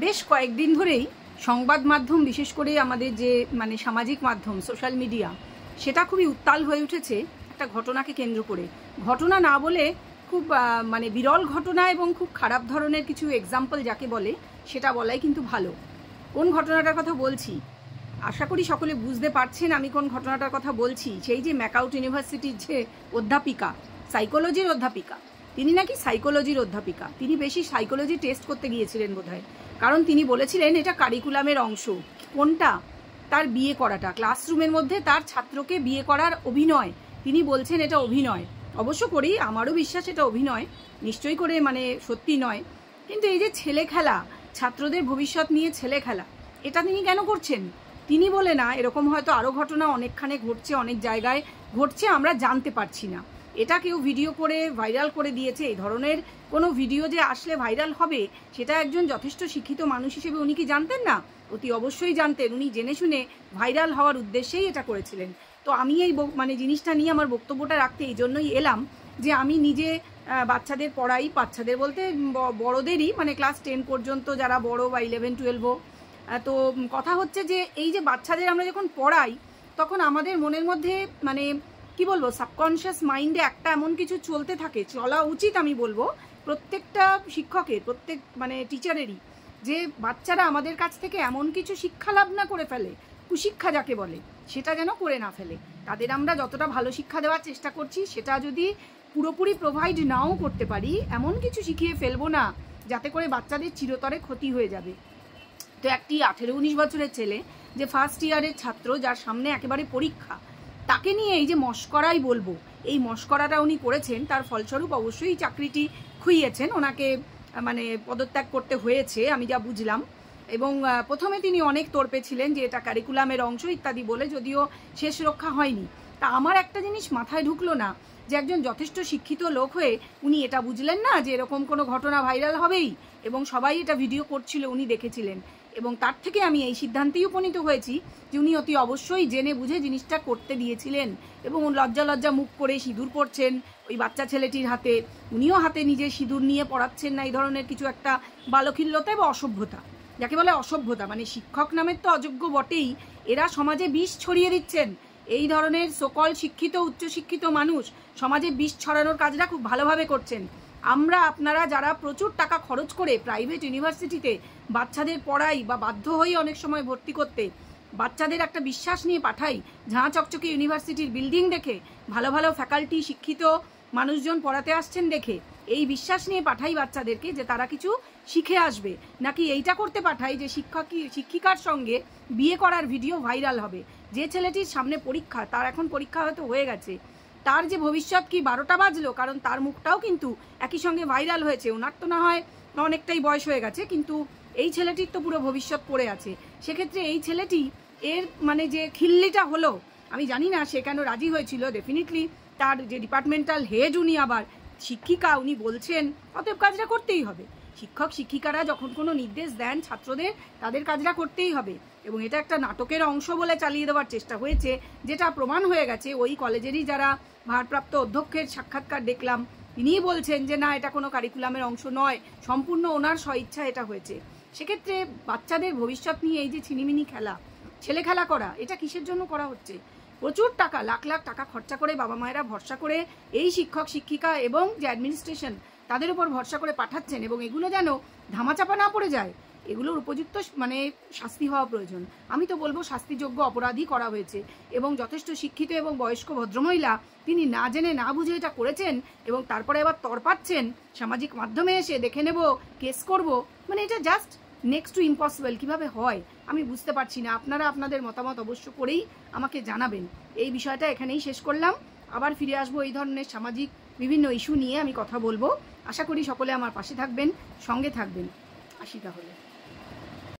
বেশ কয়েকদিন ধরেই সংবাদ মাধ্যম, বিশেষ করে আমাদের যে সামাজিক মাধ্যম, সোশ্যাল মিডিয়া, সেটা খুবই উত্তাল হয়ে উঠেছে একটা ঘটনাকে কেন্দ্র করে। ঘটনা না বলে খুব বিরল ঘটনা এবং খুব খারাপ ধরনের কিছু এক্সাম্পল যাকে বলে সেটা বলাই কিন্তু ভালো। কোন ঘটনাটার কথা বলছি আশা করি সকলে বুঝতে পারছেন আমি কোন ঘটনাটার কথা বলছি। সেই যে ম্যাকআউট ইউনিভার্সিটির যে অধ্যাপিকা, সাইকোলজির অধ্যাপিকা, তিনি নাকি সাইকোলজির অধ্যাপিকা, তিনি বেশি সাইকোলজি টেস্ট করতে গিয়েছিলেন বোধহয়, কারণ তিনি বলেছিলেন এটা কারিকুলামের অংশ। কোনটা? তার বিয়ে করাটা, ক্লাসরুমের মধ্যে তার ছাত্রকে বিয়ে করার অভিনয়। তিনি বলছেন এটা অভিনয়। অবশ্য করি, আমারও বিশ্বাস এটা অভিনয়, নিশ্চয়ই করে সত্যি নয়। কিন্তু এই যে ছেলে খেলা, ছাত্রদের ভবিষ্যৎ নিয়ে ছেলে খেলা, এটা তিনি কেন করছেন? তিনি বলে না, এরকম হয়তো আরও ঘটনা অনেকখানে ঘটছে, অনেক জায়গায় ঘটছে, আমরা জানতে পারছি না। এটা কেউ ভিডিও করে ভাইরাল করে দিয়েছে। এই ধরনের কোনো ভিডিও যে আসলে ভাইরাল হবে, সেটা একজন যথেষ্ট শিক্ষিত মানুষ হিসেবে উনি কি জানতেন না? অতি অবশ্যই জানতেন। উনি জেনে শুনে ভাইরাল হওয়ার উদ্দেশ্যেই এটা করেছিলেন। তো আমি এই জিনিসটা নিয়ে আমার বক্তব্যটা রাখতে এই জন্যই এলাম যে আমি নিজে বাচ্চাদের পড়াই, বাচ্চাদের বলতে বড়দেরই, ক্লাস 10 পর্যন্ত যারা বড়, বা 11-12ও। তো কথা হচ্ছে যে এই যে বাচ্চাদের আমরা যখন পড়াই, তখন আমাদের মনের মধ্যে কি বলবো, সাবকনশিয়াস মাইন্ডে একটা এমন কিছু চলতে থাকে, চলা উচিত আমি বলবো প্রত্যেকটা শিক্ষকের, প্রত্যেক টিচারেরই, যে বাচ্চারা আমাদের কাছ থেকে এমন কিছু শিক্ষা লাভ না করে ফেলে, কুশিক্ষা যাকে বলে, সেটা যেন করে না ফেলে। তাদের আমরা যতটা ভালো শিক্ষা দেওয়ার চেষ্টা করছি, সেটা যদি পুরোপুরি প্রোভাইড নাও করতে পারি, এমন কিছু শিখিয়ে ফেলবো না যাতে করে বাচ্চাদের চিরতরে ক্ষতি হয়ে যাবে। তো একটি 18-19 বছরের ছেলে, যে ফার্স্ট ইয়ারের ছাত্র, যার সামনে একেবারে পরীক্ষা, তাকে নিয়ে এই যে মশকরাই বলবো, এই মশকরাটা উনি করেছেন। তার ফলস্বরূপ অবশ্যই চাকরিটি খুইয়েছেন, ওনাকে পদত্যাগ করতে হয়েছে আমি যা বুঝলাম। এবং প্রথমে তিনি অনেক তোড়পে ছিলেন যে এটা কারিকুলামের অংশ ইত্যাদি বলে, যদিও শেষ রক্ষা হয়নি। তা আমার একটা জিনিস মাথায় ঢুকলো না, যে একজন যথেষ্ট শিক্ষিত লোক হয়ে উনি এটা বুঝলেন না যে এরকম কোনো ঘটনা ভাইরাল হবেই, এবং সবাই এটা ভিডিও করছিল, উনি দেখেছিলেন। এবং তার থেকে আমি এই সিদ্ধান্তেই উপনীত হয়েছি যে উনি অতি অবশ্যই জেনে বুঝে জিনিসটা করতে দিয়েছিলেন। এবং লজ্জা লজ্জা মুখ করে সিঁদুর পড়ছেন ওই বাচ্চা ছেলেটির হাতে, উনিও হাতে নিজে সিঁদুর নিয়ে পড়াচ্ছেন না। এই ধরনের কিছু একটা বালখিল্যতা এবং অসভ্যতা, যাকে বলে অসভ্যতা, শিক্ষক নামের তো অযোগ্য বটেই, এরা সমাজে বিষ ছড়িয়ে দিচ্ছেন। এই ধরনের সকল শিক্ষিত, উচ্চশিক্ষিত মানুষ সমাজে বিষ ছড়ানোর কাজটা খুব ভালোভাবে করছেন। আপনারা যারা প্রচুর টাকা খরচ করে প্রাইভেট ইউনিভার্সিটিতে বাচ্চাদের পড়াই, বা বাধ্য হয়ে অনেক সময় ভর্তি করতে, বাচ্চাদের একটা বিশ্বাস নিয়ে পাঠাই, ঝাঁ চকচকে ইউনিভার্সিটির বিল্ডিং দেখে, ভালো ভালো ফ্যাকাল্টি, শিক্ষিত মানুষজন পড়াতে আসছেন দেখে, এই বিশ্বাস নিয়ে পাঠাই বাচ্চাদেরকে যে তারা কিছু শিখে আসবে, নাকি এইটা করতে পাঠাই যে শিক্ষিকার সঙ্গে বিয়ে করার ভিডিও ভাইরাল হবে? যে ছেলেটির সামনে পরীক্ষা, তার এখন পরীক্ষা হয়তো হয়ে গেছে, তার যে ভবিষ্যৎ কি 12টা বাজলো, কারণ তার মুখটাও কিন্তু একই সঙ্গে ভাইরাল হয়েছে। ওনার তো না হয় অনেকটাই বয়স হয়ে গেছে, কিন্তু এই ছেলেটির তো পুরো ভবিষ্যৎ পড়ে আছে। সেক্ষেত্রে এই ছেলেটি এর যে খিল্লিটা হলো, আমি জানি না সে কেন রাজি হয়েছিল। ডেফিনেটলি তার যে ডিপার্টমেন্টাল হেড, উনি আবার শিক্ষিকা, উনি বলছেন, অতএব কাজটা করতেই হবে। শিক্ষক শিক্ষিকারা যখন কোনো নির্দেশ দেন ছাত্রদের, তাদের কাজটা করতেই হবে। এবং এটা একটা নাটকের অংশ বলে চালিয়ে দেওয়ার চেষ্টা হয়েছে, যেটা প্রমাণ হয়ে গেছে। ওই কলেজেরই যারা ভারপ্রাপ্ত অধ্যক্ষের সাক্ষাৎকার দেখলাম, তিনিই বলছেন যে না, এটা কোনো কারিকুলামের অংশ নয়, সম্পূর্ণ ওনার স্বইচ্ছা এটা হয়েছে। সেক্ষেত্রে বাচ্চাদের ভবিষ্যৎ নিয়ে এই যে ছিনিমিনি খেলা, ছেলে খেলা করা, এটা কিসের জন্য করা হচ্ছে? প্রচুর টাকা, লাখ লাখ টাকা খরচা করে বাবা মায়েরা ভরসা করে এই শিক্ষক শিক্ষিকা এবং যে অ্যাডমিনিস্ট্রেশন, তাদের উপর ভরসা করে পাঠাচ্ছেন। এবং এগুলো যেন ধামাচাপা না পড়ে যায়, এগুলোর উপযুক্ত শাস্তি হওয়া প্রয়োজন। আমি তো বলবো শাস্তিযোগ্য অপরাধী করা হয়েছে। এবং যথেষ্ট শিক্ষিত এবং বয়স্ক ভদ্রমহিলা, তিনি না জেনে না বুঝে এটা করেছেন, এবং তারপরে আবার তরপাচ্ছেন সামাজিক মাধ্যমে এসে, দেখে নেব, কেস করব। এটা জাস্ট নেক্সট টু ইম্পসিবল। কিভাবে হয় আমি বুঝতে পারছি না। আপনারা আপনাদের মতামত অবশ্য করেই আমাকে জানাবেন। এই বিষয়টা এখানেই শেষ করলাম। আবার ফিরে আসবো এই ধরনের সামাজিক বিভিন্ন ইস্যু নিয়ে আমি কথা বলবো। আশা করি সকলে আমার পাশে থাকবেন, সঙ্গে থাকবেন। আসি তাহলে।